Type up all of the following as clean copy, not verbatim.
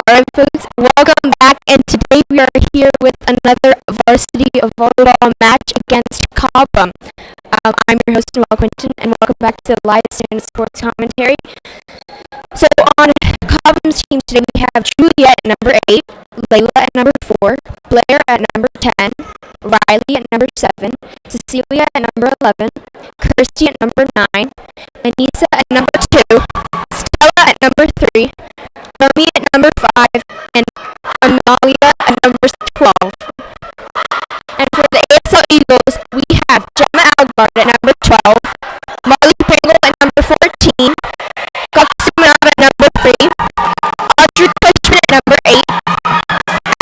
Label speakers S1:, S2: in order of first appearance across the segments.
S1: Alright folks, welcome back, and today we are here with another varsity volleyball match against Cobham. I'm your host, Noel Quinton, and welcome back to the live stand sports commentary. So on Cobham's team today we have Juliet at number 8, Layla at number 4, Blair at number 10, Riley at number 7, Cecilia at number 11, Kirsty at number 9, Anissa at number 2, Stella at number 3, Romy at number 5, and Amalia at number 12. And for the ASL Eagles, we have Gemma Algard at number 12, Molly Pringle at number 14, Kaksumanov at number 3, Audrey Cushman at number 8,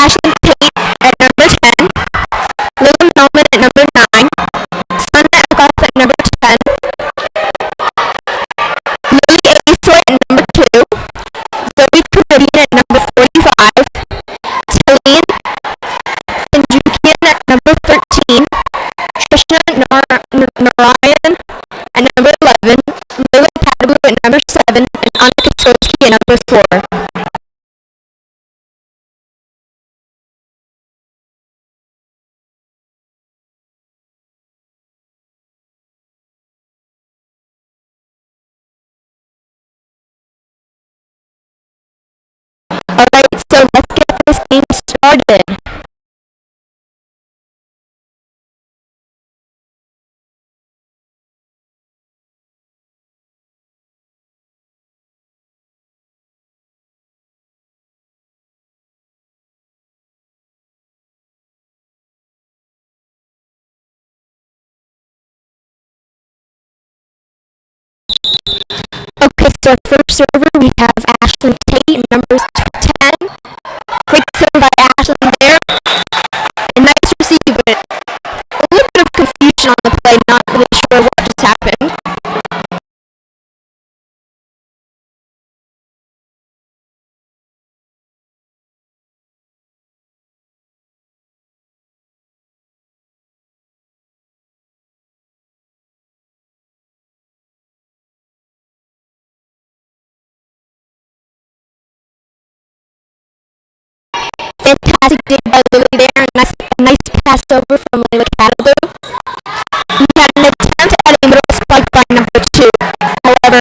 S1: Ashlyn Tate at number 10, Lily Melman at number 9, Sana Algoff at number 10, Lily Asoy at number 2, Zoe Caribbean at number 45, Celine Penjukian at number 13, Trishna Narayan at number 11, Lila Padabu at number 7, and Annika Sochi at number 4. Alright, so let's get this game started. Okay, so our first server we have Ashlyn Tate, number 10. Quick serve by Ashlyn there. And nice receive, but a little bit of confusion on the play, not really sure what just happened. Fantastic dig by Lily there. Nice pass over from Layla Catalu. We had an attempt at a middle spike by number 2. However,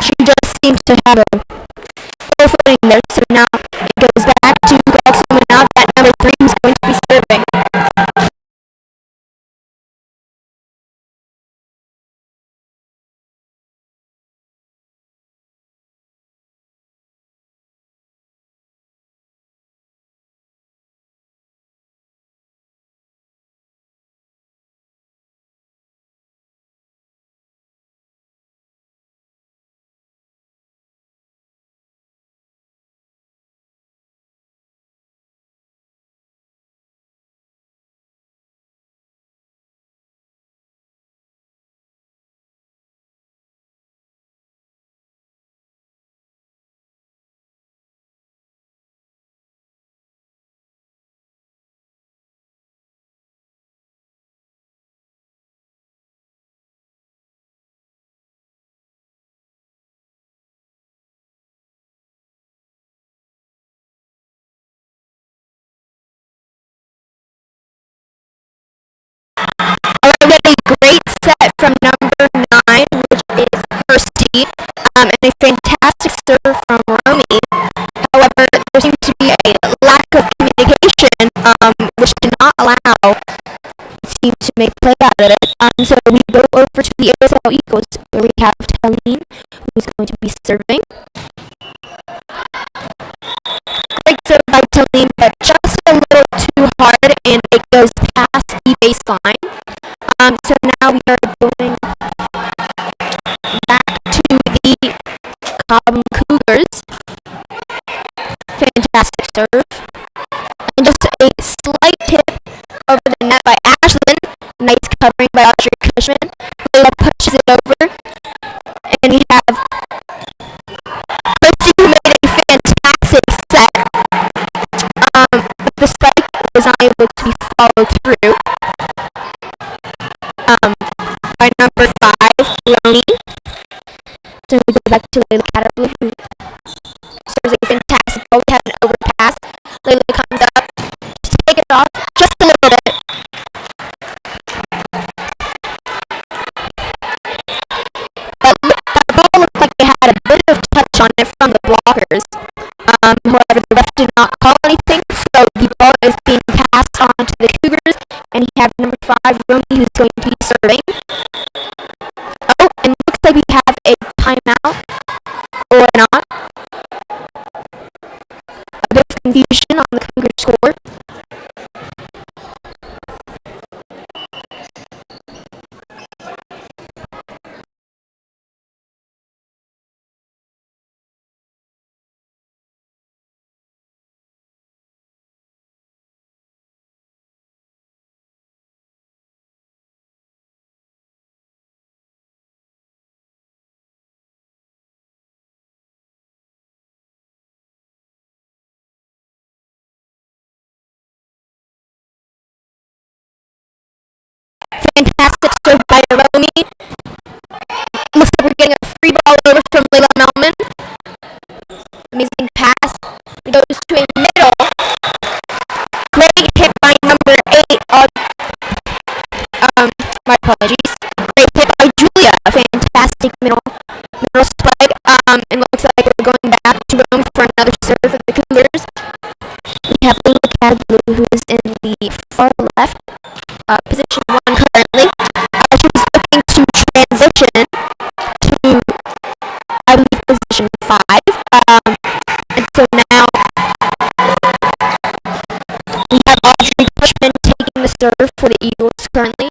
S1: she just seems to have a poor footing there. So now it goes back to Kaksumanov at number 3, who's going to be serving. Alright, we had a great set from number 9, which is Kirsty, and a fantastic serve from Romy. However, there seems to be a lack of communication, which did not allow the team to make play out of it. So we go over to the ASL Eagles, where we have Talene, who's going to be serving. Great serve by Talene, but just a little too hard, and it goes past the baseline. So now we are going back to the Cobham Cougars. Fantastic serve. And just a slight tip over the net by Ashlyn. Nice covering by Audrey Cushman. Layla pushes it over. And we have Christy, who made a fantastic set. But the spike was not able to be followed through. By number 5, Romy. So we go back to Layla Caterpillar, who serves a it off just a little bit. That ball looked like it had a bit of touch on it from the blockers. However, the ref did not call anything, so the ball is being passed on to the Cougars, and we have number 5, Romy, who's going to be serving. Oh, and it looks like we have a timeout, or not. A bit of confusion on the Cougar score. Fantastic serve by Romy. Looks like we're getting a free ball over from Layla Melman. Amazing pass. It goes to a middle. Great hit by number 8. My apologies. Great hit by Julia. Fantastic middle spike. It looks like we're going back to Romy for another serve for the Cougars. We have Layla Cadblue, who is in the far left. Position 1 currently. She was looking to transition to, I believe, position 5. And so now we have Audrey Cushman taking the serve for the Eagles currently.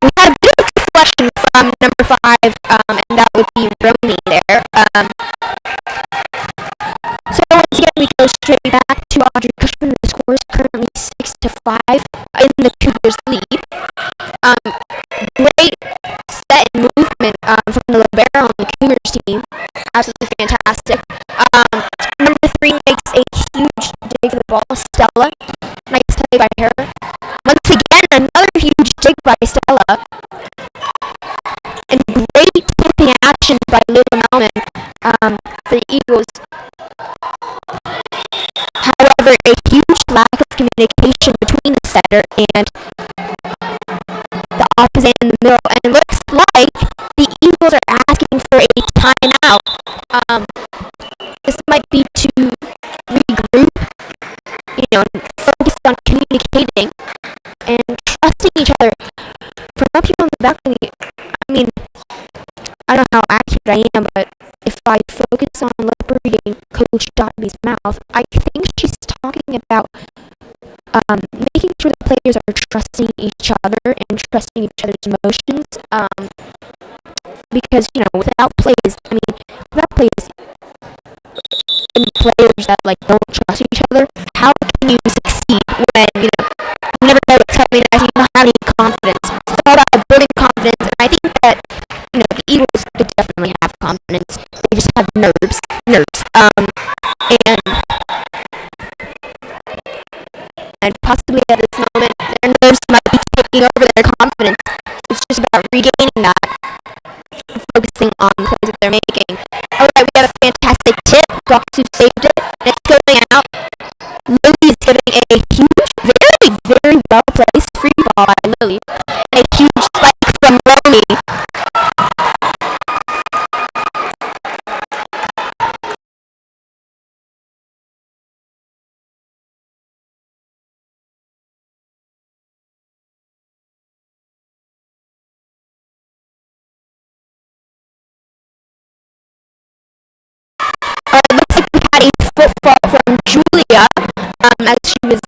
S1: We had a bit of deflection from number 5, and that would be Romy there. So once again, we go straight back to Audrey Cushman. The score is currently 6-5 in the Cougars' lead. Great set and movement from the libero on the Cougars team. Absolutely fantastic. Number 3 makes a huge dig for the ball. Stella, nice play by her. Once again, another huge dig by Stella. And great tipping action by Layla Melman for the Eagles. However, a huge lack of communication between the setter and the opposite in the middle, and it looks like the Eagles are asking for a timeout. This might be to regroup, focus on communicating and trusting each other. From up here on the balcony, I mean, I don't know how accurate I am, but if I focus on reading Coach Dotby's mouth, I think she's talking about making sure the players are trusting each other and trusting each other's emotions. Because without plays and players that don't trust each other, how can you succeed when you never know what's coming and you don't have any confidence? It's all about building confidence, and I think that the Eagles could definitely have confidence. They just have nerves, and possibly at this moment their nerves might be taking over their confidence. It's just about regaining that and focusing on the plays that they're making. Alright, we have a fantastic tip. Goxu saved it, and it's going out. Lily is giving a huge, very, very well placed free ball by Lily, and a huge spike from Romy. It looks like we had a foot fault from Julia as she was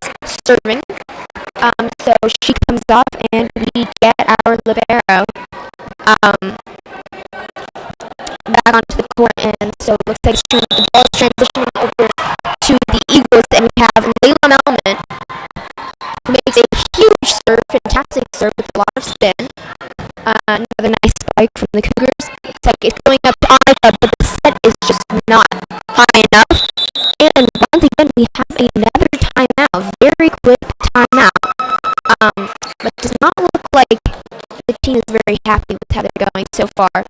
S1: serving. So she comes off and we get our libero back onto the court, and so it looks like the ball is transitioning over to the Eagles, and we have Layla Melman, who makes a huge serve, fantastic serve with a lot of spin. Another nice spike from the Cougars. It's like it's going up to Annika, but the set is just not high enough. And once again, we have another timeout, very quick timeout. But it does not look like the team is very happy with how they're going so far.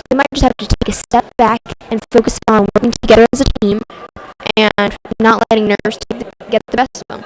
S1: they might just have to take a step back and focus on working together as a team and not letting nerves get the best of them.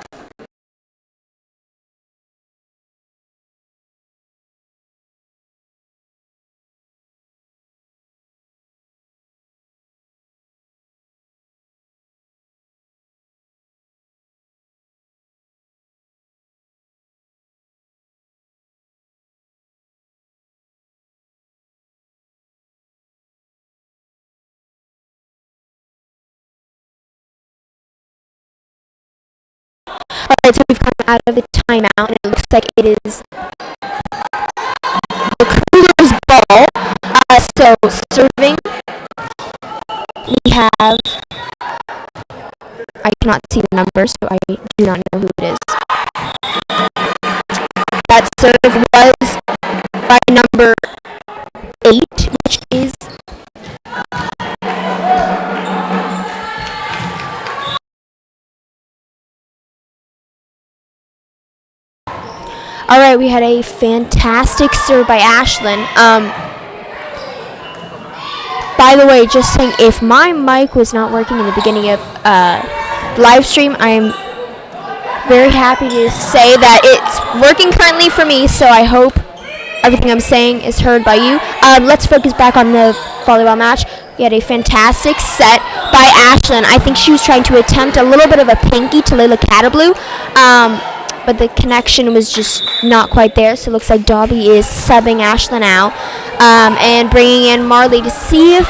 S1: Alright, so we've come out of the timeout, and it looks like it is the Cougars' ball. So serving, we have, I cannot see the number, so I do not know who it is. That serve was by number 8, which is alright, we had a fantastic serve by Ashlyn. By the way, just saying, if my mic was not working in the beginning of the live stream, I am very happy to say that it's working currently for me, so I hope everything I'm saying is heard by you. Let's focus back on the volleyball match. We had a fantastic set by Ashlyn. I think she was trying to attempt a little bit of a pinky to Layla Catablu, but the connection was just not quite there, so it looks like Dobby is subbing Ashlyn out and bringing in Marley to see if,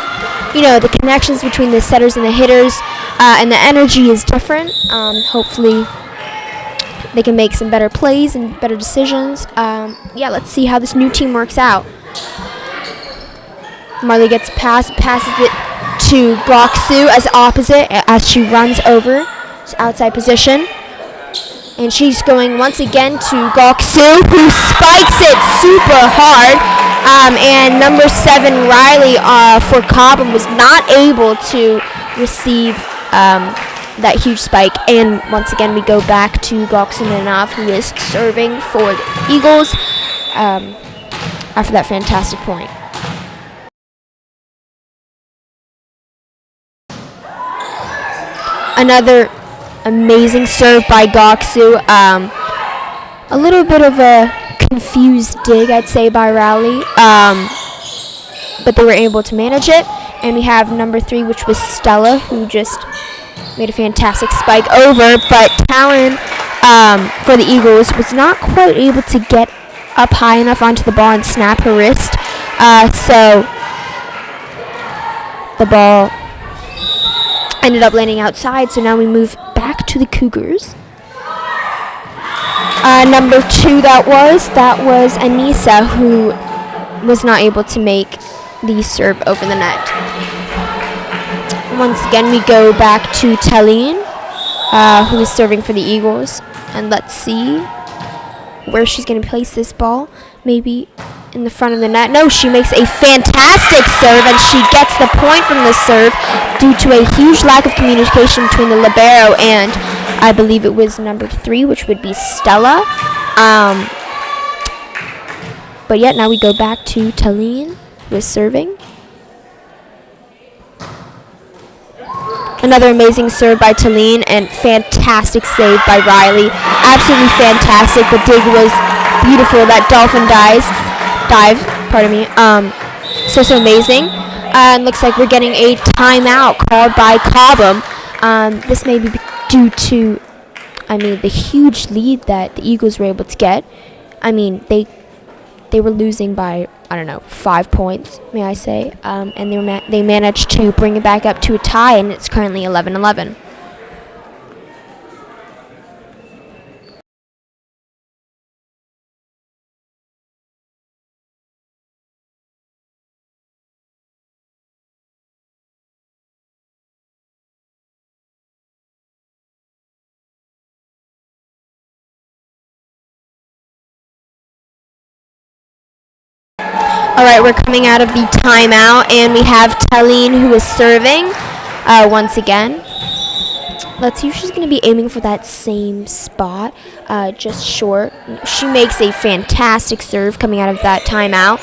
S1: the connections between the setters and the hitters and the energy is different. Hopefully they can make some better plays and better decisions. Let's see how this new team works out. Marley gets passes it to Goksu as opposite as she runs over to outside position. And she's going once again to Goksu, who spikes it super hard. And number 7, Riley, for Cobham, was not able to receive that huge spike. And once again, we go back to Goksu Nanav, who is serving for the Eagles after that fantastic point. Another amazing serve by Goksu. A little bit of a confused dig, I'd say, by Rowley, but they were able to manage it. And we have number 3, which was Stella, who just made a fantastic spike over, but Talon for the Eagles was not quite able to get up high enough onto the ball and snap her wrist, so the ball ended up landing outside. So now we move back to the Cougars. Number 2, that was Anissa, who was not able to make the serve over the net. Once again, we go back to Taline, who is serving for the Eagles, and let's see where she's going to place this ball. Maybe in the front of the net. No, she makes a fantastic serve, and she gets the point from the serve due to a huge lack of communication between the libero and, I believe it was number 3, which would be Stella. But yet now we go back to Taline, who is serving. Another amazing serve by Taline, and fantastic save by Riley. Absolutely fantastic. The dig was beautiful. That dolphin dive, pardon me. So amazing. And looks like we're getting a timeout called by Cobham. This may be due to, the huge lead that the Eagles were able to get. They were losing by, 5 points, may I say. And they managed to bring it back up to a tie, and it's currently 11-11. Alright, we're coming out of the timeout, and we have Taline, who is serving once again. Let's see if she's going to be aiming for that same spot, just short. She makes a fantastic serve coming out of that timeout.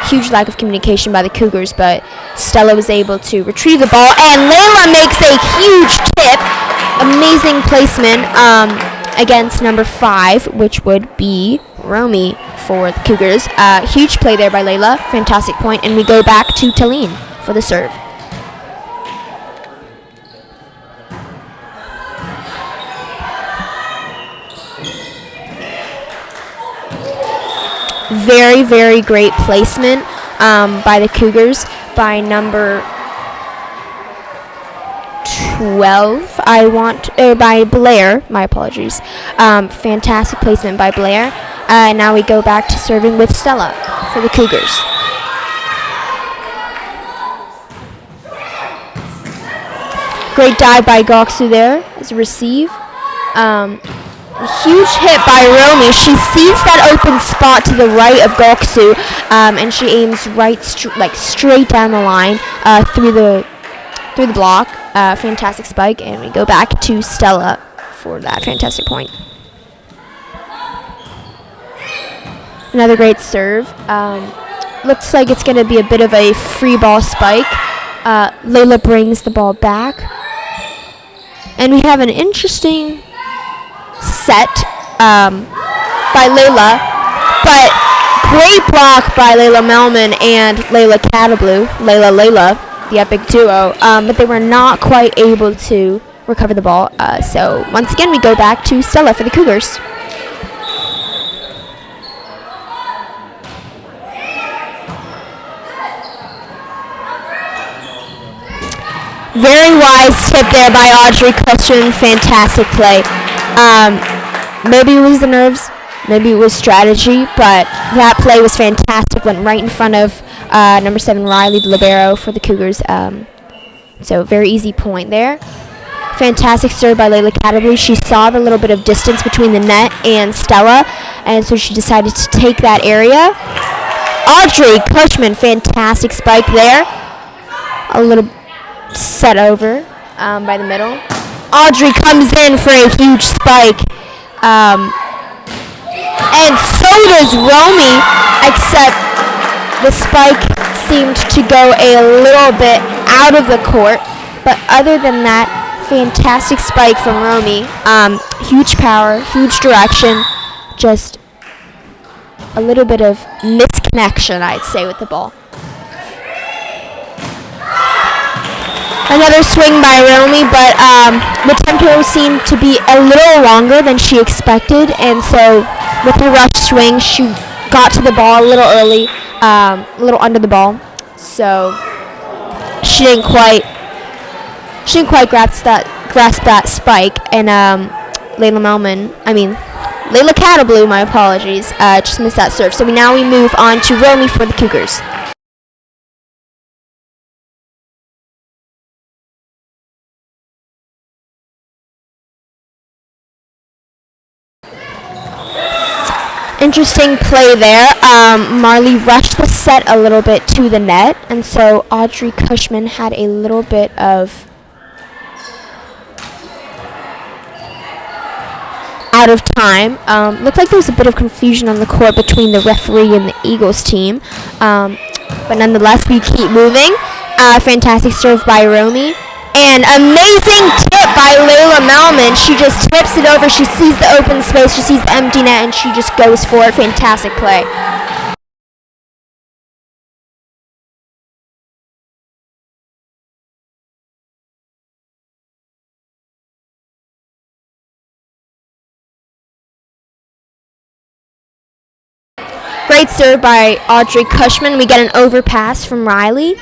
S1: huge lack of communication by the Cougars, but Stella was able to retrieve the ball, and Layla makes a huge tip. Amazing placement against number 5, which would be Romy for the Cougars. Huge play there by Layla. Fantastic point, and we go back to Talene for the serve. Very, very great placement by the Cougars by number 12. By Blair. My apologies. Fantastic placement by Blair. Now we go back to serving with Stella for the Cougars. Great dive by Goksu there as a receive. Huge hit by Romy. She sees that open spot to the right of Goksu, and she aims straight down the line through the block. Fantastic spike, and we go back to Stella for that fantastic point. Another great serve. Looks like it's going to be a bit of a free ball spike. Layla brings the ball back, and we have an interesting set by Layla, but great block by Layla Melman and Layla Catablu, Layla, the epic duo, but they were not quite able to recover the ball. So once again, we go back to Stella for the Cougars. Very wise tip there by Audrey Cushman. Fantastic play. Maybe it was the nerves, maybe it was strategy, but that play was fantastic. Went right in front of number 7 Riley, the libero for the Cougars. So very easy point there. Fantastic serve by Layla Catablu. She saw the little bit of distance between the net and Stella, and so she decided to take that area. Audrey Cushman, fantastic spike there. A little set over by the middle. Audrey comes in for a huge spike. And so does Romy, except the spike seemed to go a little bit out of the court. But other than that, fantastic spike from Romy. Huge power, huge direction. Just a little bit of misconnection, I'd say, with the ball. Another swing by Romy, but the tempo seemed to be a little longer than she expected, and so with the rush swing, she got to the ball a little early, a little under the ball, so she didn't quite grasp that spike, and Layla Catablu, my apologies, just missed that serve. So now we move on to Romy for the Cougars. Interesting play there. Marley rushed the set a little bit to the net, and so Audrey Cushman had a little bit of out of time. Looked like there was a bit of confusion on the court between the referee and the Eagles team, but nonetheless we keep moving. Fantastic serve by Romy. And amazing tip by Layla Melman. She just tips it over. She sees the open space. She sees the empty net, and she just goes for it. Fantastic play. Great serve by Audrey Cushman. We get an overpass from Riley.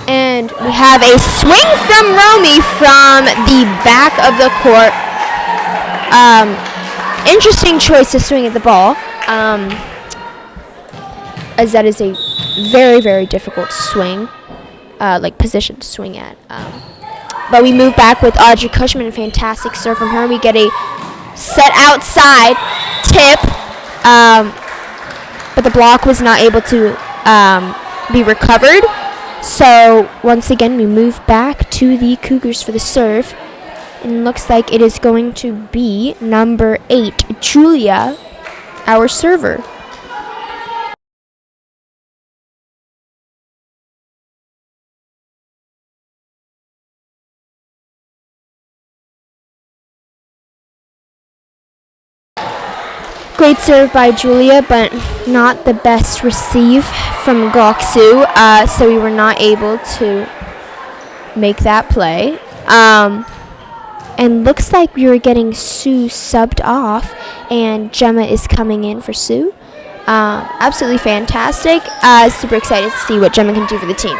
S1: And we have a swing from Romy from the back of the court. Interesting choice to swing at the ball, as that is a very, very difficult swing, position to swing at. But we move back with Audrey Cushman. Fantastic serve from her. We get a set outside tip, but the block was not able to be recovered. So once again, we move back to the Cougars for the serve. And looks like it is going to be number 8, Julia, our server. Great serve by Julia, but not the best receive from Goksu, so we were not able to make that play. And looks like we were getting Sue subbed off, and Gemma is coming in for Sue. Absolutely fantastic. Super excited to see what Gemma can do for the team.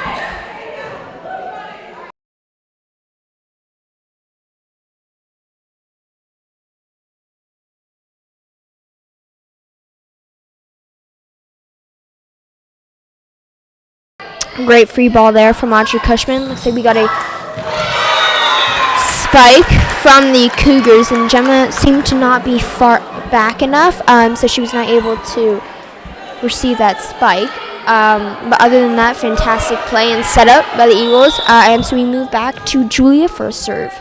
S1: Great free ball there from Audrey Cushman. Looks like we got a spike from the Cougars, and Gemma seemed to not be far back enough, so she was not able to receive that spike. But other than that, fantastic play and setup by the Eagles, and so we move back to Julia for a serve,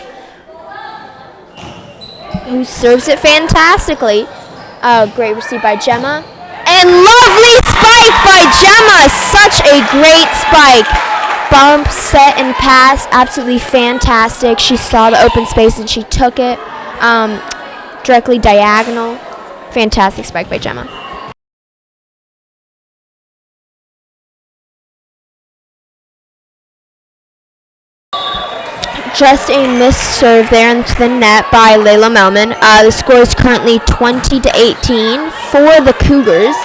S1: who serves it fantastically. Great receive by Gemma. And lovely spike by Gemma. Such a great spike. Bump, set, and pass. Absolutely fantastic. She saw the open space and she took it directly diagonal. Fantastic spike by Gemma. Just a missed serve there into the net by Layla Melman. The score is currently 20-18 for the Cougars.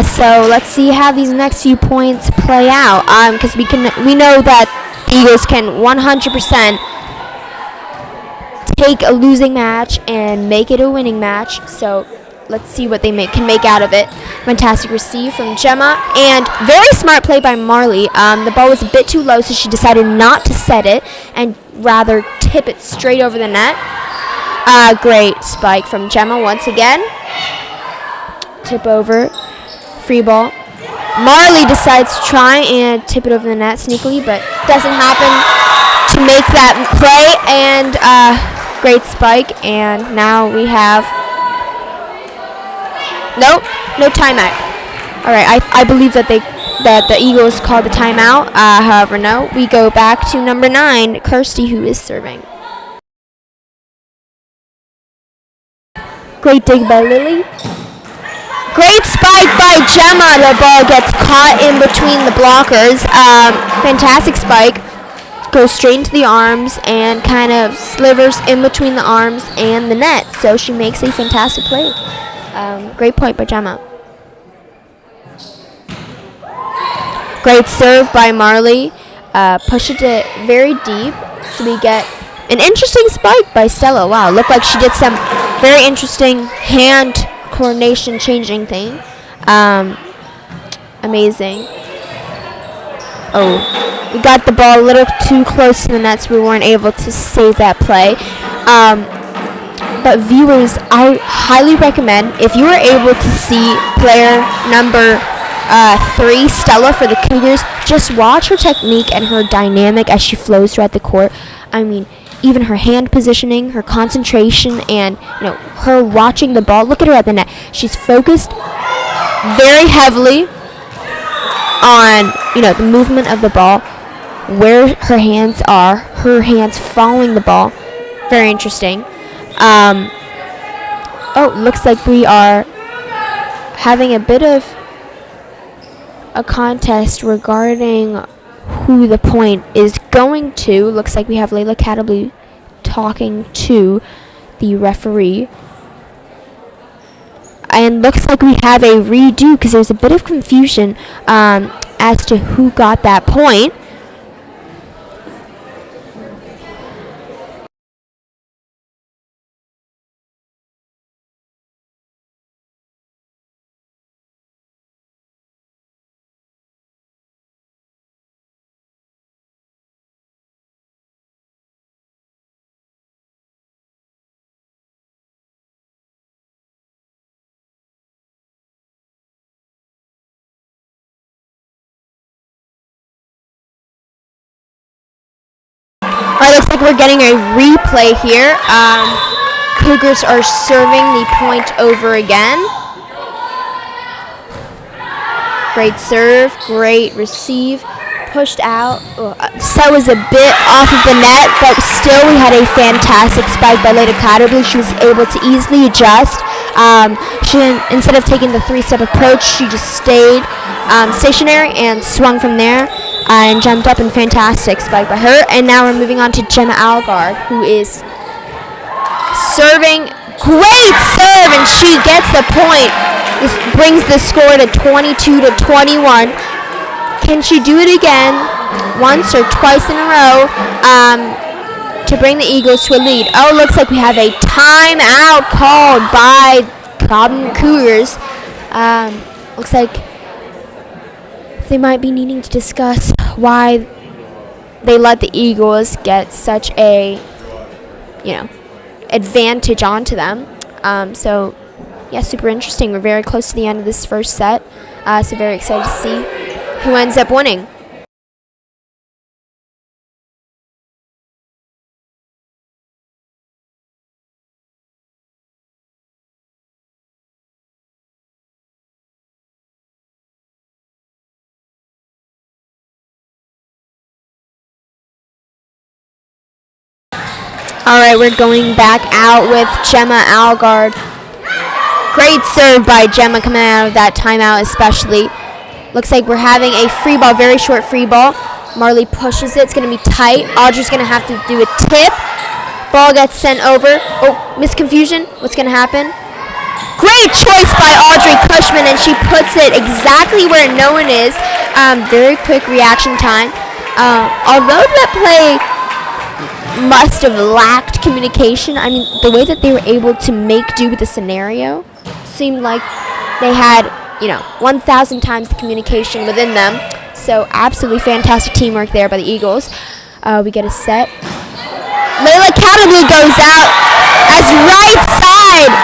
S1: So let's see how these next few points play out. Because we know that the Eagles can 100% take a losing match and make it a winning match. So let's see what they can make out of it. Fantastic receive from Gemma, and very smart play by Marley. The ball was a bit too low, so she decided not to set it and rather tip it straight over the net. Great spike from Gemma once again. Tip over, free ball. Marley decides to try and tip it over the net sneakily, but doesn't happen to make that play. And great spike, and now we have no timeout. All right, I believe that the Eagles called the timeout. However, no, we go back to number 9, Kirsty, who is serving. Great dig by Lily. Great spike by Gemma. The ball gets caught in between the blockers. Fantastic spike. Goes straight into the arms and kind of slivers in between the arms and the net. So she makes a fantastic play. Great point by Gemma. Great serve by Marley. Pushes it very deep. So we get an interesting spike by Stella. Wow, looked like she did some very interesting hand coordination changing thing. Amazing. Oh, we got the ball a little too close to the net, so we weren't able to save that play. But viewers, I highly recommend, if you are able to see player number 3, Stella, for the Cougars, just watch her technique and her dynamic as she flows throughout the court. I mean, even her hand positioning, her concentration, and her watching the ball. Look at her at the net. She's focused very heavily on the movement of the ball, where her hands are, her hands following the ball. Very interesting. Looks like we are having a bit of a contest regarding who the point is going to. Looks like we have Layla Catablu talking to the referee. And looks like we have a redo because there's a bit of confusion as to who got that point. Looks like we're getting a replay here. Cougars are serving the point over again. Great serve, great receive, pushed out. Set was a bit off of the net, but still we had a fantastic spike by Leda Catterblue. She was able to easily adjust Instead of taking the three-step approach, she just stayed stationary and swung from there and jumped up, and fantastic spike by her. And now we're moving on to Gemma Algard, who is serving. Great serve, and she gets the point. This brings the score to 22-21. Can she do it again, once or twice in a row, to bring the Eagles to a lead? Oh, looks like we have a timeout called by Cobham Cougars. Looks like they might be needing to discuss why they let the Eagles get such a, advantage onto them. So, yeah, super interesting. We're very close to the end of this first set, so very excited to see who ends up winning. All right, we're going back out with Gemma Algard. Great serve by Gemma coming out of that timeout especially. Looks like we're having a free ball, very short free ball. Marley pushes it. It's going to be tight. Audrey's going to have to do a tip. Ball gets sent over. Oh, misconfusion. What's going to happen? Great choice by Audrey Cushman, and she puts it exactly where no one is. Very quick reaction time. Although that play must have lacked communication, I mean, the way that they were able to make do with the scenario seemed like they had, 1,000 times the communication within them. So absolutely fantastic teamwork there by the Eagles. We get a set. Layla Catablu goes out as right side.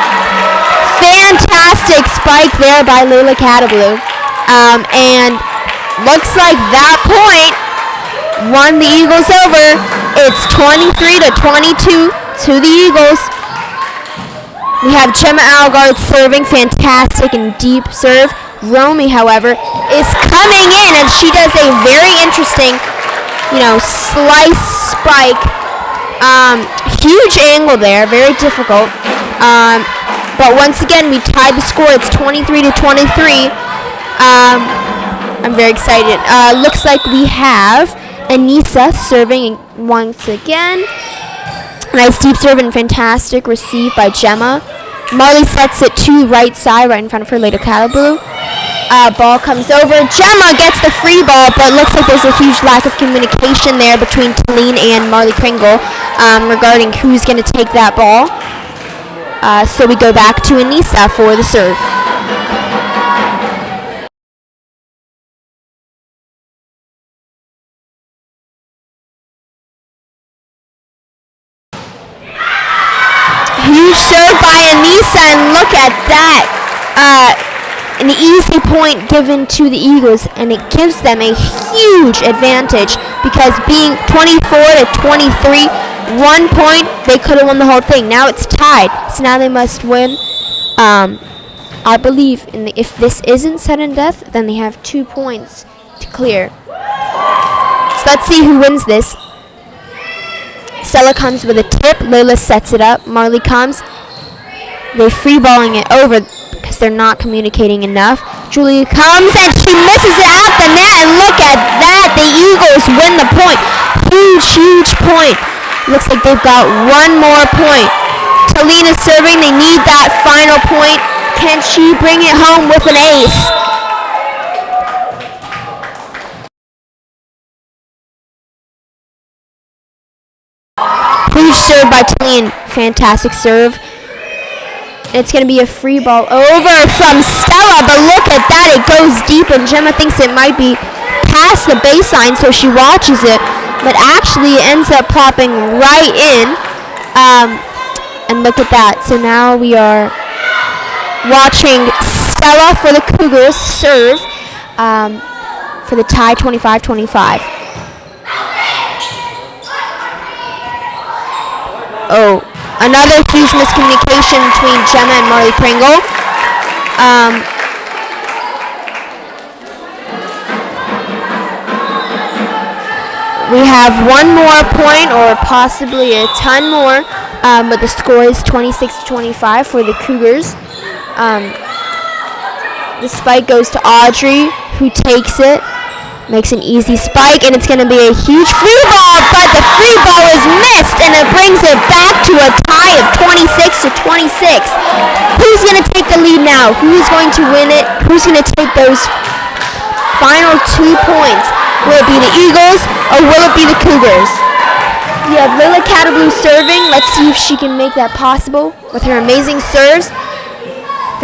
S1: Fantastic spike there by Layla Catablu. And looks like that point won the Eagles over. It's 23-22 to the Eagles. We have Gemma Algard serving, fantastic and deep serve. Romy, however, is coming in, and she does a very interesting, slice spike. Huge angle there, very difficult. But once again, we tied the score. It's 23-23. I'm very excited. Looks like we have Anissa serving once again. Nice deep serve and fantastic receive by Gemma. Marley sets it to right side, right in front of her, Layla Catablu. Ball comes over. Gemma gets the free ball, but looks like there's a huge lack of communication there between Talene and Marley Kringle regarding who's going to take that ball. So we go back to Anissa for the serve. Huge serve by Anissa, and look at that. An easy point given to the Eagles, and it gives them a huge advantage because being 24-23, 1 point, they could have won the whole thing. Now it's tied, so now they must win. I believe if this isn't sudden death, then they have 2 points to clear. So let's see who wins this. Stella comes with a tip. Layla sets it up. Marley comes. They're free-balling it over because they're not communicating enough. Julia comes, and she misses it at the net. And look at that. The Eagles win the point. Huge, huge point. Looks like they've got 1 more point. Talene is serving. They need that final point. Can she bring it home with an ace? Huge serve by Talene. Fantastic serve. It's going to be a free ball over from Stella, but look at that. It goes deep, and Gemma thinks it might be past the baseline, so she watches it, but actually ends up popping right in. And look at that. So now we are watching Stella for the Cougars serve for the tie 25-25. Oh, another huge miscommunication between Gemma and Marley Kringle. We have 1 more point, or possibly a ton more, but the score is 26-25 for the Cougars. The spike goes to Audrey, who takes it, makes an easy spike, and it's going to be a huge free ball, but the free ball is missed, and it brings it back to a tie of 26-26. Who's going to take the lead now? Who's going to win it? Who's going to take those final 2 points? Will it be the Eagles, or will it be the Cougars? We have Layla Catablu serving. Let's see if she can make that possible with her amazing serves.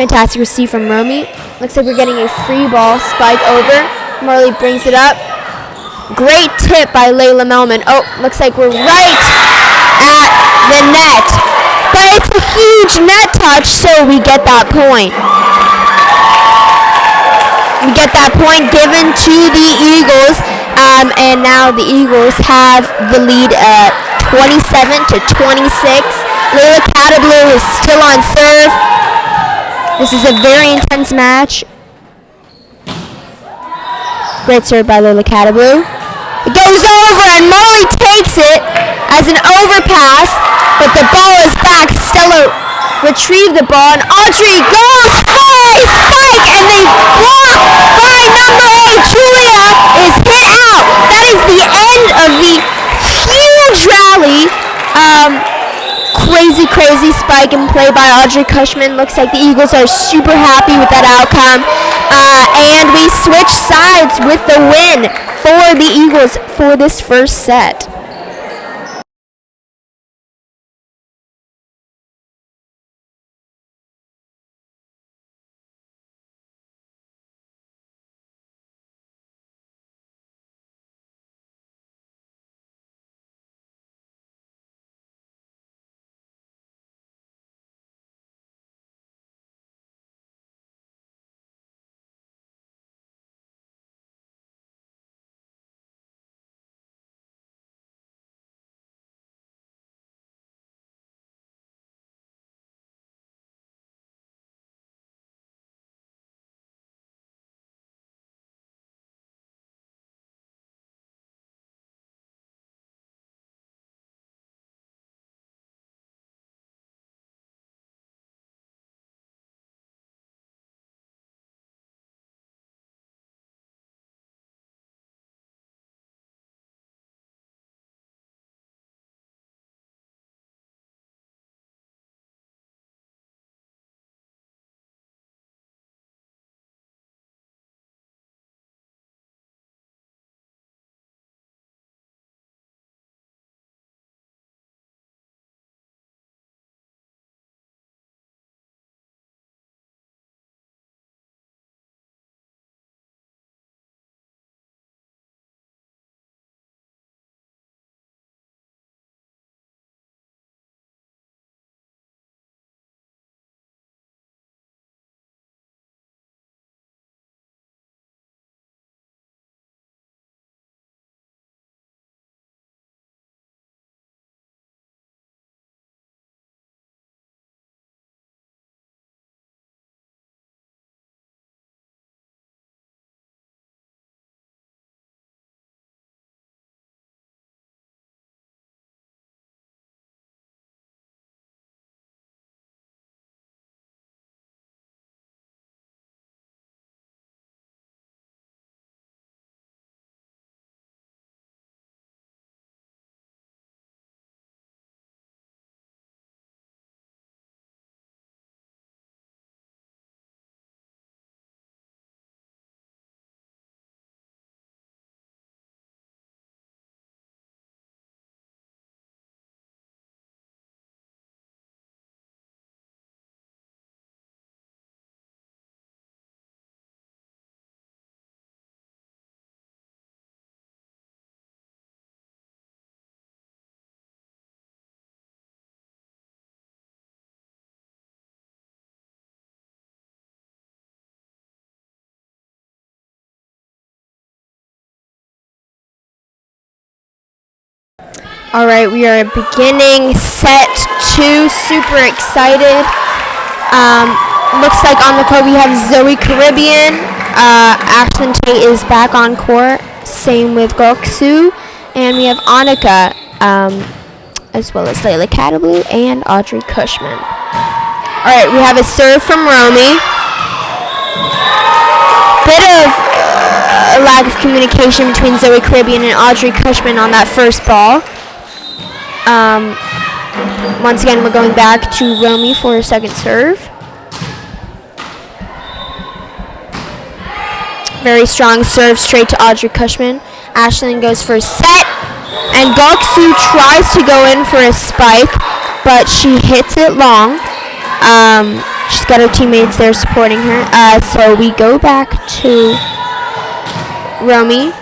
S1: Fantastic receive from Romy. Looks like we're getting a free ball spike over. Marley brings it up. Great tip by Layla Melman. Oh, looks like we're right at the net. But it's a huge net touch, so we get that point. We get that point given to the Eagles. And now the Eagles have the lead at 27-26. Layla Catablu is still on serve. This is a very intense match. Great serve by Layla Catablu. It goes over and Marley takes it as an overpass, but the ball is back. Stella retrieved the ball and Audrey goes for a spike and they block by number 8. Julia is hit out. That is the end of the huge rally. Crazy spike and play by Audrey Cushman. Looks like the Eagles are super happy with that outcome. And we switch sides with the win for the Eagles for this first set. All right, we are beginning set 2. Super excited. Looks like on the court we have Zoe Caribbean. Ashlyn Tate is back on court. Same with Goksu. And we have Annika, as well as Layla Catablu and Audrey Cushman. Alright, we have a serve from Romy. Bit of a lack of communication between Zoe Caribbean and Audrey Cushman on that first ball. Once again, we're going back to Romy for a second serve. Very strong serve straight to Audrey Cushman. Ashlyn goes for a set, and Goksu tries to go in for a spike, but she hits it long. She's got her teammates there supporting her. So we go back to Romy.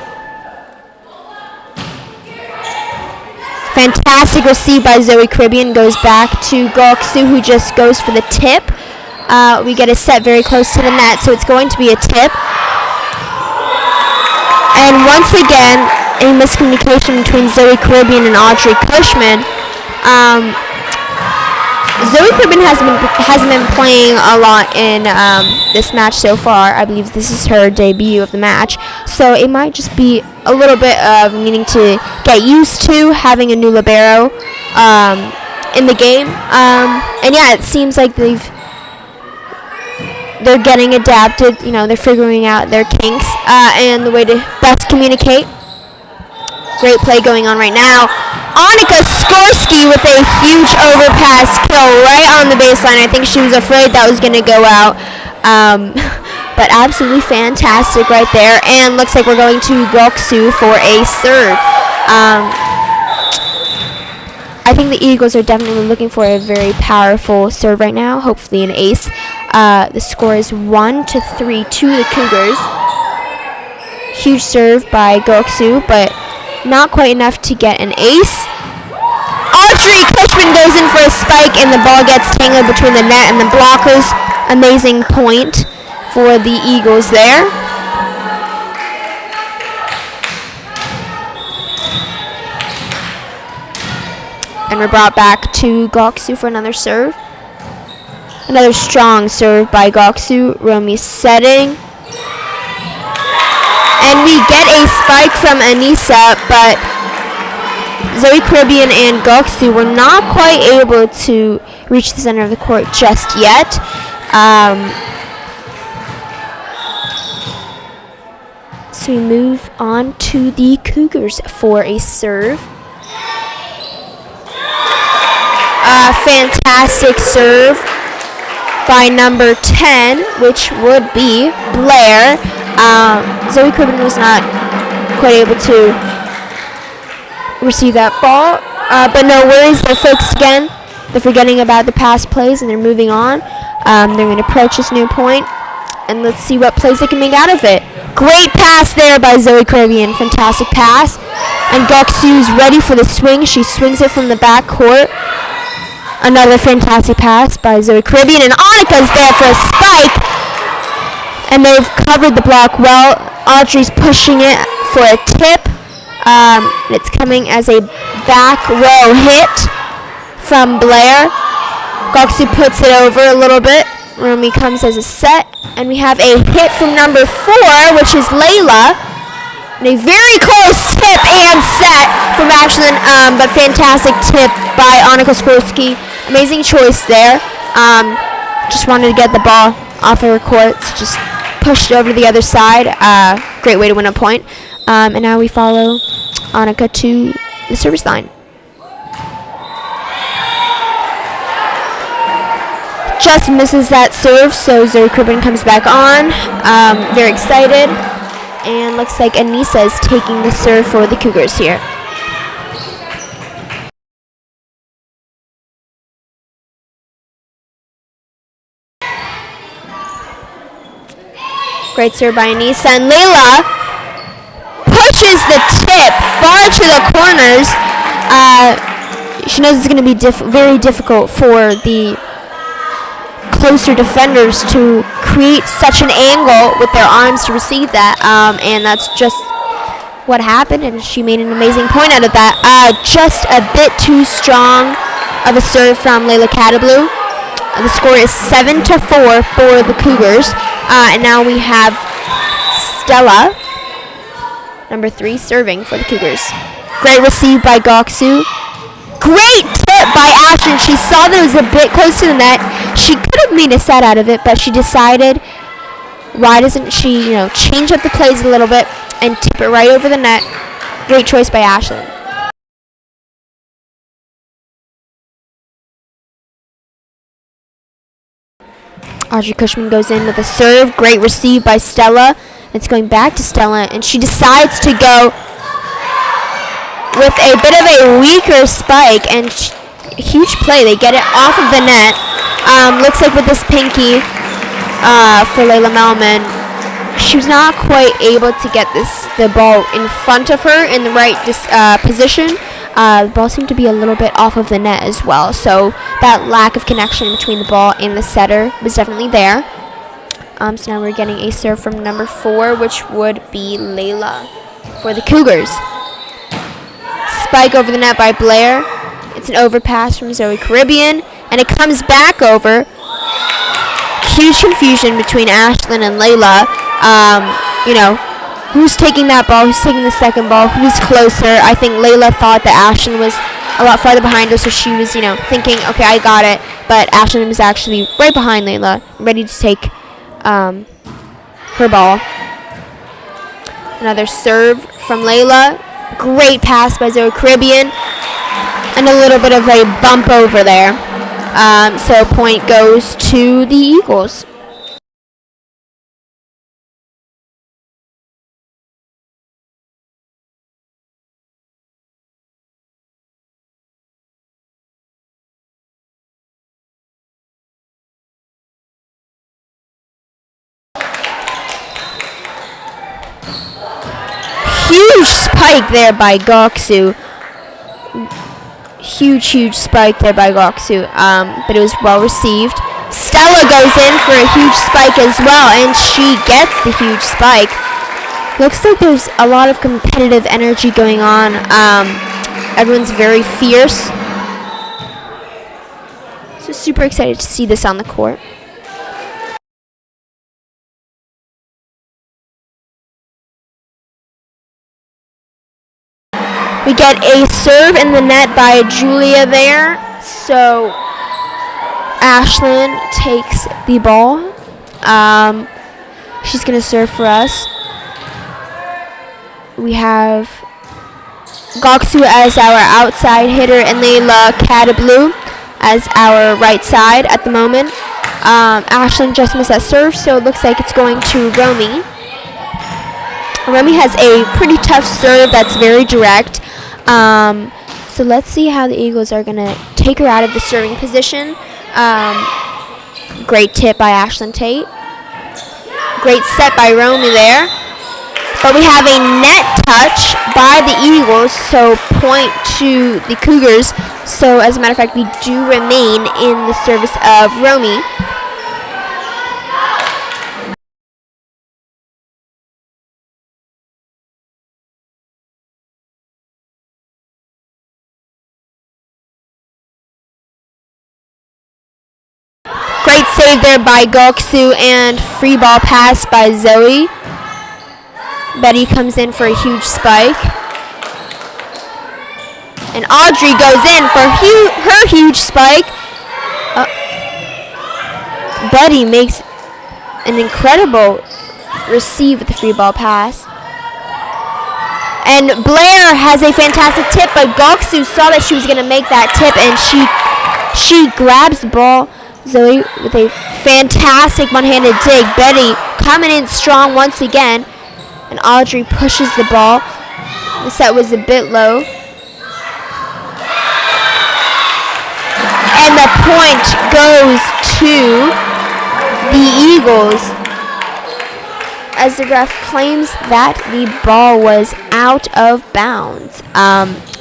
S1: Fantastic receive by Zoe Caribbean. Goes back to Goksu, who just goes for the tip. We get a set very close to the net, so it's going to be a tip. And once again, a miscommunication between Zoe Caribbean and Audrey Cushman. Zoe Caribbean hasn't been playing a lot in this match so far. I believe this is her debut of the match, so it might just be a little bit of needing to get used to having a new libero in the game. And yeah, it seems like they're getting adapted. You know, they're figuring out their kinks and the way to best communicate. Great play going on right now. Annika Skorsky with a huge overpass kill right on the baseline. I think she was afraid that was going to go out. But absolutely fantastic right there. And looks like we're going to Goksu for a serve. I think the Eagles are definitely looking for a very powerful serve right now. Hopefully an ace. The score is 1-3 to the Cougars. Huge serve by Goksu, but not quite enough to get an ace. Audrey Cushman goes in for a spike, and the ball gets tangled between the net and the blockers. Amazing point for the Eagles there. And we're brought back to Goksu for another serve. Another strong serve by Goksu. Romy setting. And we get a spike from Anissa, but Zoe Caribbean and Goksu were not quite able to reach the center of the court just yet. So we move on to the Cougars for a serve. Fantastic serve by number 10, which would be Blair. Zoe Caribbean was not quite able to receive that ball, but no worries. They're focused again. They're forgetting about the past plays and they're moving on. They're going to approach this new point, and let's see what plays they can make out of it. Great pass there by Zoe Caribbean. Fantastic pass. And Goksu's ready for the swing. She swings it from the back court. Another fantastic pass by Zoe Caribbean, and Annika's there for a spike. And they've covered the block well. Audrey's pushing it for a tip. And it's coming as a back row hit from Blair. Goksu puts it over a little bit. Romy comes as a set. And we have a hit from number 4, which is Layla. And a very close tip and set from Ashlyn, but fantastic tip by Annika Skorsky. Amazing choice there. Just wanted to get the ball off of her court. Just pushed it over to the other side. Great way to win a point. And now we follow Annika to the service line. Just misses that serve, so Zoe Caribbean comes back on. Very excited. And looks like Anissa is taking the serve for the Cougars here. Great serve by Anissa, and Layla pushes the tip far to the corners. She knows it's going to be very difficult for the closer defenders to create such an angle with their arms to receive that, and that's just what happened, and she made an amazing point out of that. Just a bit too strong of a serve from Layla Catablu. The score is 7-4 for the Cougars, and now we have Stella, number 3, serving for the Cougars. Great receive by Goksu. Great tip by Ashton. She saw that it was a bit close to the net. She could have made a set out of it, but she decided, why doesn't she, change up the plays a little bit and tip it right over the net. Great choice by Ashlyn. Audrey Cushman goes in with a serve. Great receive by Stella. It's going back to Stella, and she decides to go with a bit of a weaker spike, and huge play. They get it off of the net. Looks like with this pinky for Layla Melman, she was not quite able to get the ball in front of her in the right position. The ball seemed to be a little bit off of the net as well, so that lack of connection between the ball and the setter was definitely there. So now we're getting a serve from number 4, which would be Layla for the Cougars. Spike over the net by Blair. It's an overpass from Zoe Caribbean, and it comes back over. Huge confusion between Ashlyn and Layla. Who's taking that ball? Who's taking the second ball? Who's closer? I think Layla thought that Ashlyn was a lot farther behind her, so she was, thinking, okay, I got it. But Ashlyn was actually right behind Layla, ready to take her ball. Another serve from Layla. Great pass by Zoe Caribbean. And a little bit of a bump over there. So point goes to the Eagles. Huge spike there by Goksu. Huge spike there by Goksu. But it was well received. Stella goes in for a huge spike as well, and she gets the huge spike. Looks like there's a lot of competitive energy going on. Everyone's very fierce. So super excited to see this on the court. We get a serve in the net by Julia there. So Ashlyn takes the ball. She's going to serve for us. We have Goksu as our outside hitter and Layla Cadablu as our right side at the moment. Ashlyn just missed that serve, so it looks like it's going to Romy. Romy has a pretty tough serve that's very direct. So let's see how the Eagles are going to take her out of the serving position. Great tip by Ashlyn Tate. Great set by Romy there. But we have a net touch by the Eagles, so point to the Cougars. So as a matter of fact, we do remain in the service of Romy. Great save there by Goksu, and free ball pass by Zoe. Betty comes in for a huge spike. And Audrey goes in for her huge spike. Betty makes an incredible receive with the free ball pass. And Blair has a fantastic tip, but Goksu saw that she was going to make that tip, and she grabs the ball. Zoe with a fantastic one-handed dig. Betty coming in strong once again. And Audrey pushes the ball. The set was a bit low. And the point goes to the Eagles, as the ref claims that the ball was out of bounds.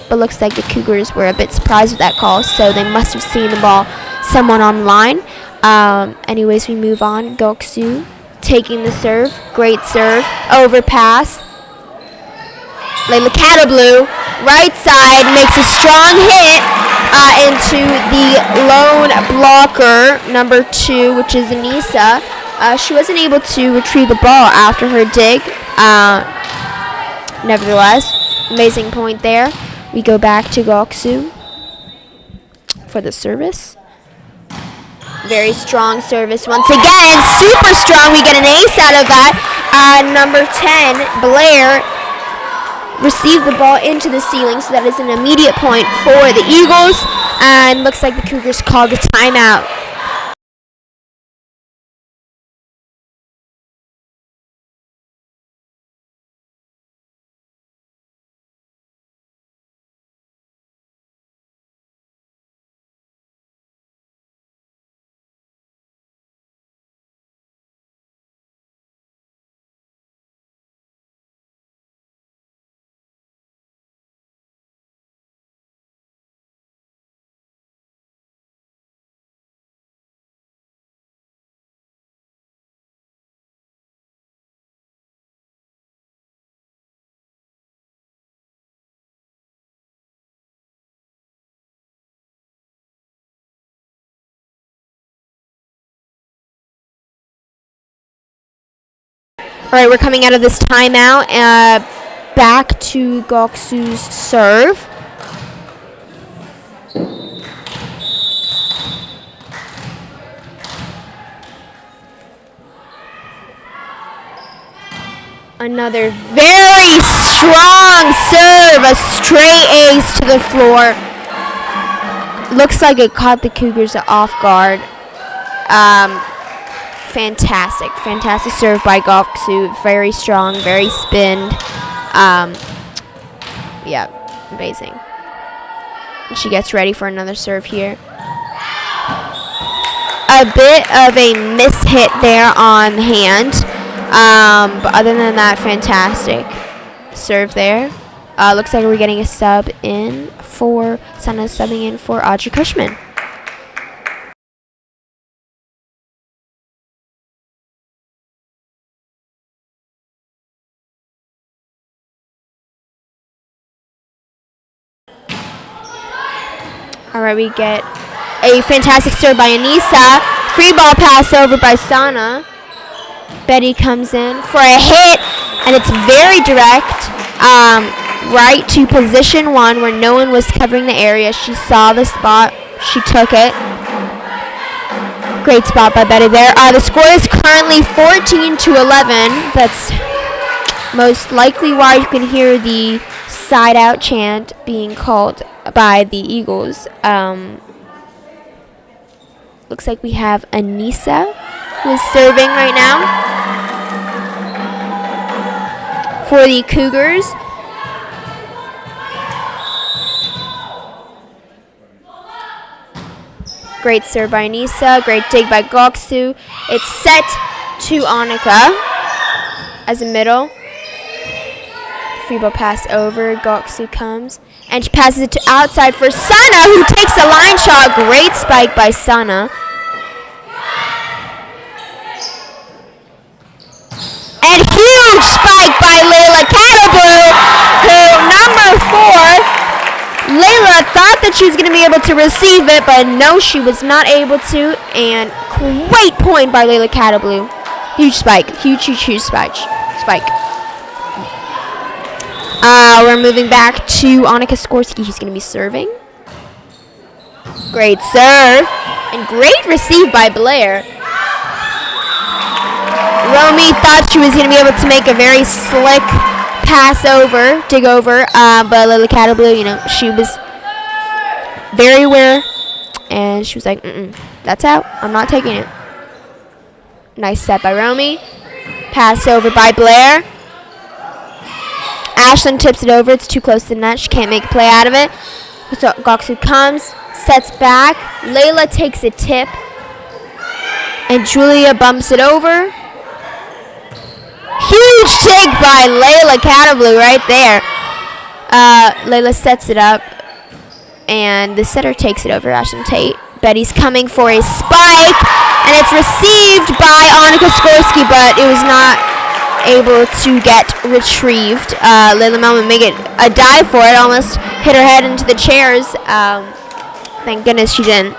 S1: But looks like the Cougars were a bit surprised with that call, so they must have seen the ball someone online. Anyways, we move on. Goksu taking the serve. Great serve. Overpass. Layla Cadablu, right side, makes a strong hit into the lone blocker, number 2, which is Anissa. She wasn't able to retrieve the ball after her dig. Nevertheless, amazing point there. We go back to Goksu. for the service. Very strong service once again. Super strong. We get an ace out of that. Number 10, Blair, received the ball into the ceiling, so that is an immediate point for the Eagles. And looks like the Cougars called a timeout. All right, we're coming out of this timeout. Back to Goksu's serve. Another very strong serve, a straight ace to the floor. Looks like it caught the Cougars off guard. Fantastic serve by Goksu. Very strong, very spinned. Yeah, amazing. And she gets ready for another serve here. A bit of a mishit there on hand. But other than that, fantastic serve there. Looks like we're getting a sub in for Sana, subbing in for Audrey Cushman. All right, we get a fantastic serve by Anissa. Free ball pass over by Sana. Betty comes in for a hit, and it's very direct, right to position 1 where no one was covering the area. She saw the spot. She took it. Great spot by Betty there. The score is currently 14-11. That's most likely why you can hear the side out chant being called by the Eagles. Looks like we have Anissa, who is serving right now for the Cougars. Great serve by Anissa. Great dig by Goksu. It's set to Annika as a middle. Free ball pass over. Goksu comes. And she passes it to outside for Sana, who takes a line shot. Great spike by Sana. And huge spike by Layla Catablu, who, number 4, Layla thought that she was going to be able to receive it, but no, she was not able to. And great point by Layla Catablu. Huge spike. Huge spike. We're moving back to Annika Skorsky, who's going to be serving. Great serve. And great receive by Blair. Romy thought she was going to be able to make a very slick pass over, dig over, but Lily Catablu, she was very aware, and she was like, that's out. I'm not taking it. Nice set by Romy. Pass over by Blair. Ashlyn tips it over. It's too close to the net. She can't make a play out of it. So Goksu comes, sets back. Layla takes a tip, and Julia bumps it over. Huge dig by Layla Catablu right there. Layla sets it up, and the setter takes it over, Ashlyn Tate. Betty's coming for a spike, and it's received by Annika Skorsky, but it was not able to get retrieved. Layla Melman made it a dive for it, almost hit her head into the chairs. Thank goodness she didn't.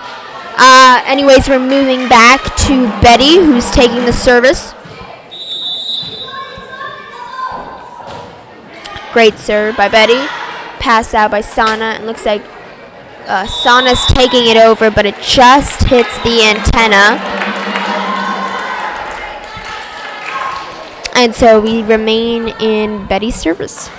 S1: Anyways, we're moving back to Betty, who's taking the service. Great serve by Betty. Pass out by Sana. It looks like Sana's taking it over, but it just hits the antenna. And so we remain in Betty's service.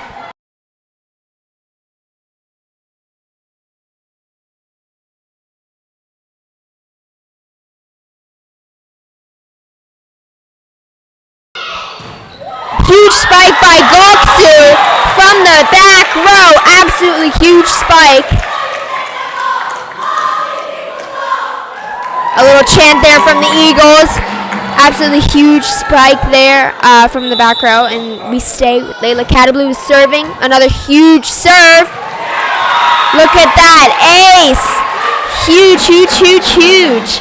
S1: Huge spike by Goksu from the back row. Absolutely huge spike. A little chant there from the Eagles. Absolutely huge spike there from the back row. And we stay with Layla Catablu serving. Another huge serve. Look at that. Ace. Huge, huge, huge, huge.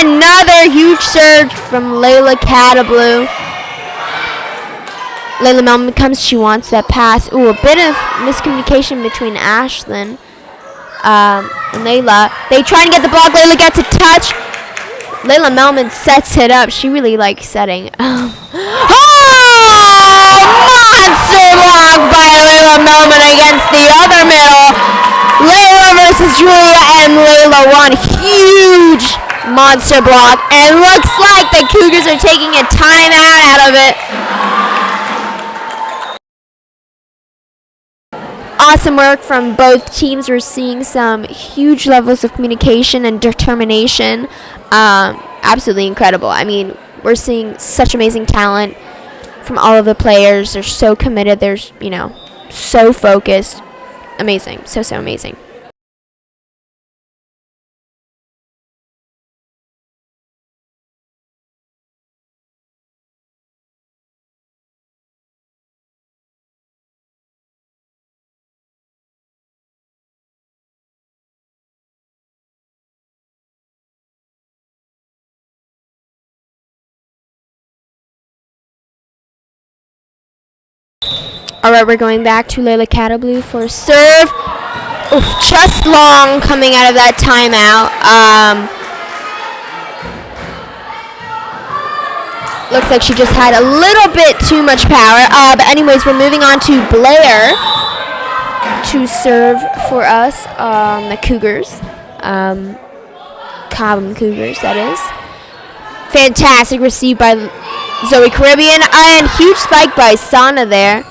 S1: Another huge surge from Layla Catablu. Layla Melman comes, she wants that pass. Ooh, a bit of miscommunication between Ashlyn and Layla. They try and get the block. Layla gets a touch. Layla Melman sets it up. She really likes setting. Oh! Monster block by Layla Melman against the other middle. Layla versus Julia, and Layla won. Huge monster block, and looks like the Cougars are taking a timeout out of it. Awesome work from both teams. We're seeing some huge levels of communication and determination. Absolutely incredible. I mean, we're seeing such amazing talent from all of the players. They're so committed. They're, so focused. Amazing. So amazing. All right, we're going back to Layla Catablu for a serve. Oof, just long coming out of that timeout. Looks like she just had a little bit too much power. But anyways, we're moving on to Blair to serve for us, the Cougars. Cobham Cougars, that is. Fantastic received by Zoe Caribbean, and huge spike by Sana there.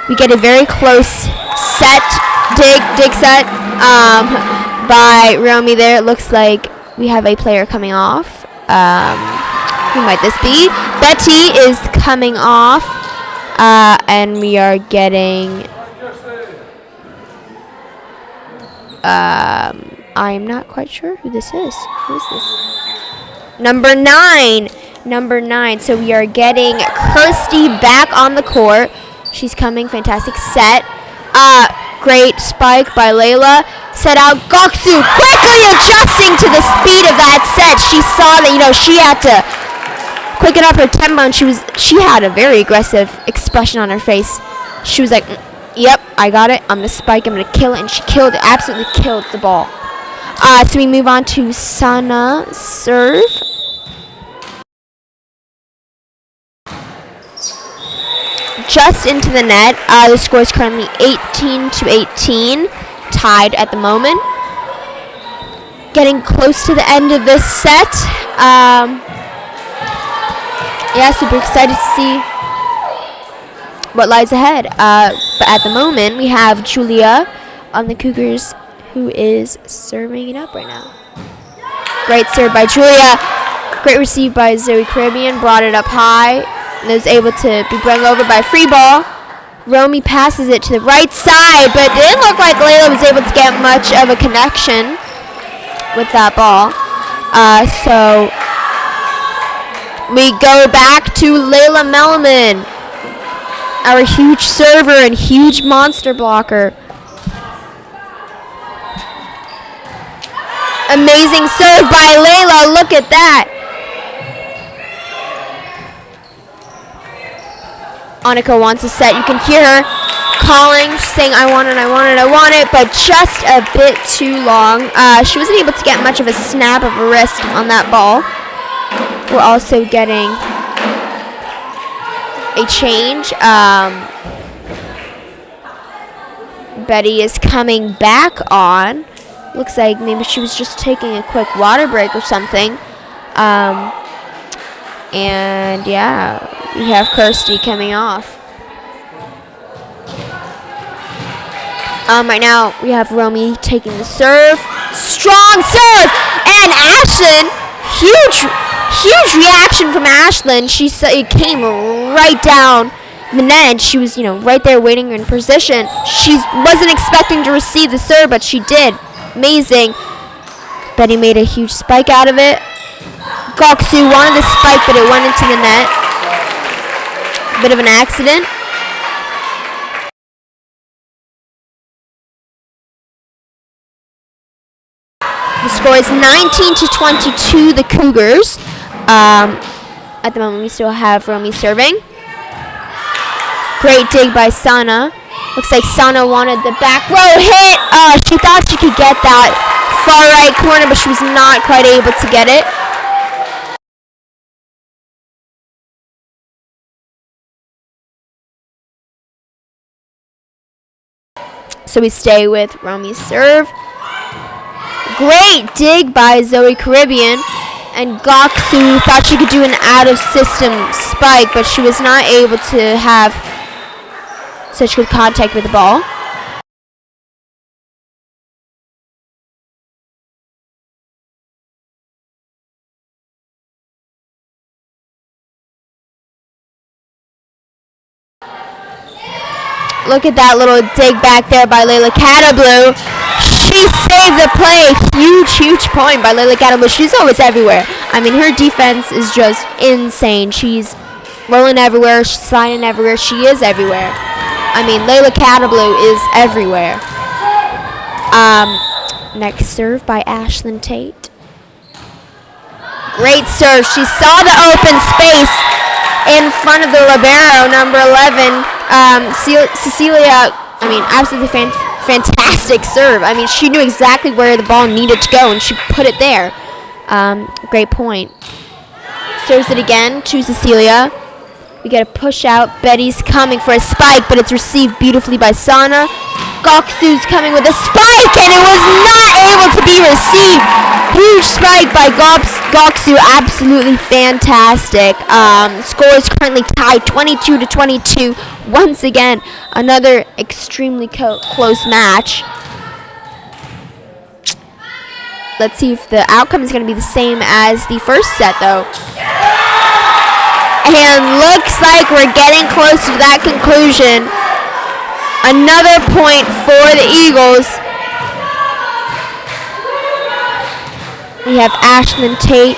S1: We get a very close set, dig set by Romy there. It looks like we have a player coming off. Who might this be? Betty is coming off, and we are getting... I'm not quite sure who this is. Who is this? Number 9. So we are getting Kirsty back on the court. She's coming. Fantastic set. Great spike by Layla. Set out Goksu, quickly adjusting to the speed of that set. She saw that, she had to quicken up her tempo, and she had a very aggressive expression on her face. She was like, yep, I got it. I'm going to spike. I'm going to kill it. And she killed it. Absolutely killed the ball. So we move on to Sana serve. Just into the net. The score is currently 18-18, tied at the moment. Getting close to the end of this set. Super excited to see what lies ahead. But at the moment, we have Julia on the Cougars, who is serving it up right now. Great serve by Julia. Great receive by Zoe Caribbean. Brought it up high. And is able to be brought over by free ball. Romy passes it to the right side, but it didn't look like Layla was able to get much of a connection with that ball. So we go back to Layla Melman, our huge server and huge monster blocker. Amazing serve by Layla. Look at that. Annika wants a set. You can hear her calling, saying, I want it, but just a bit too long. She wasn't able to get much of a snap of a wrist on that ball. we're also getting a change. Betty is coming back on. Looks like maybe she was just taking a quick water break or something. And yeah, we have Kirsty coming off. Right now we have Romy taking the serve. Strong serve! And Ashlyn, huge reaction from Ashlyn. It came right down the net. She was, right there waiting in position. She wasn't expecting to receive the serve, but she did. Amazing. Betty made a huge spike out of it. Goksu wanted the spike, but it went into the net. Bit of an accident. The score is 19-22, the Cougars. At the moment, we still have Romy serving. Great dig by Sana. Looks like Sana wanted the back row hit. She thought she could get that far right corner, but she was not quite able to get it. So we stay with Romy's serve. Great dig by Zoe Caribbean. And Goksu thought she could do an out-of-system spike, but she was not able to have such good contact with the ball. Look at that little dig back there by Layla Catablu. She saved the play. Huge point by Layla Catablu. She's always everywhere. I mean, her defense is just insane. She's rolling everywhere. She's sliding everywhere. She is everywhere. I mean, Layla Catablu is everywhere. Next serve by Ashlyn Tate. Great serve. She saw the open space in front of the libero, number 11. Cecilia, absolutely fantastic serve. I mean, she knew exactly where the ball needed to go, and she put it there. Great point. Serves it again to Cecilia. We get a push out. Betty's coming for a spike, but it's received beautifully by Sana. Goksu's coming with a spike, and it was not able to be received. Huge spike by Goksu. Absolutely fantastic. Score is currently tied 22-22. Once again, another extremely close match. Let's see if the outcome is going to be the same as the first set, though. And looks like we're getting close to that conclusion. Another point for the Eagles. We have Ashlyn Tate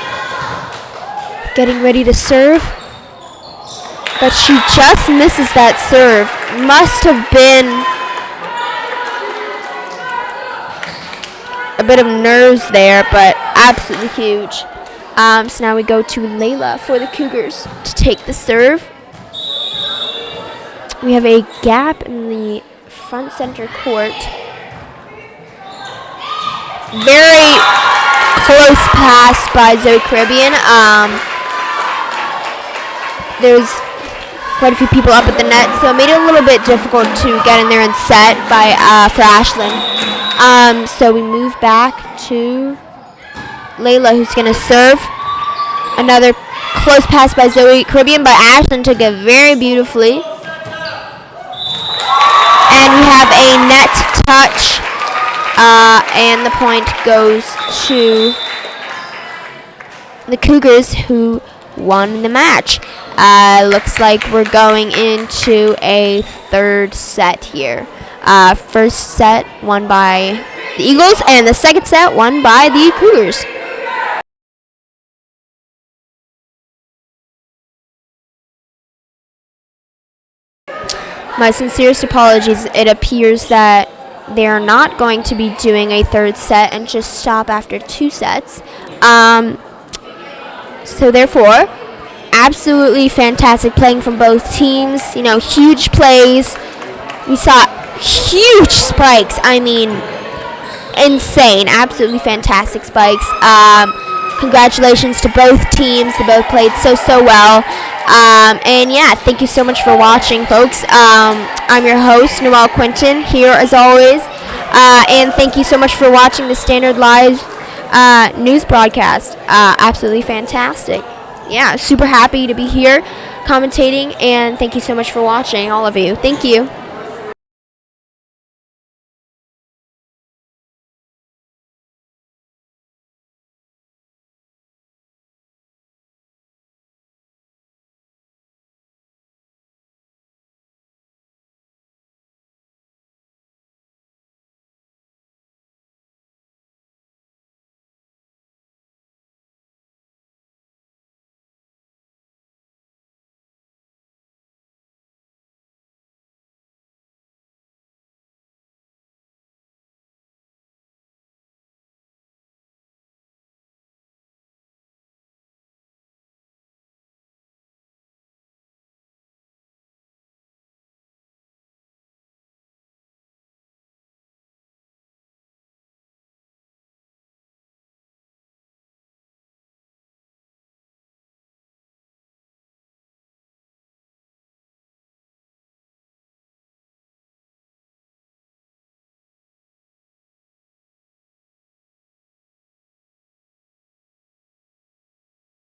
S1: getting ready to serve. But she just misses that serve. Must have been a bit of nerves there, but absolutely huge. So now we go to Layla for the Cougars to take the serve. We have a gap in the front center court. Very close pass by Zoe Caribbean. There's quite a few people up at the net, so it made it a little bit difficult to get in there and set for Ashlyn. So we move back to Layla, who's going to serve. Another close pass by Zoe Caribbean, but Ashlyn took it very beautifully. And we have a net touch, and the point goes to the Cougars, who won the match. Looks like we're going into a third set here. First set won by the Eagles, and the second set won by the Cougars. My sincerest apologies. It appears that they are not going to be doing a third set and just stop after 2 sets. So therefore, absolutely fantastic playing from both teams. Huge plays. We saw huge spikes. I mean, insane. Absolutely fantastic spikes. Congratulations to both teams. They both played so well. And yeah, thank you so much for watching, folks. I'm your host, Noelle Quinton, here as always. And thank you so much for watching the Standard Live news broadcast. Absolutely fantastic. Yeah, super happy to be here commentating, and thank you so much for watching, all of you. Thank you.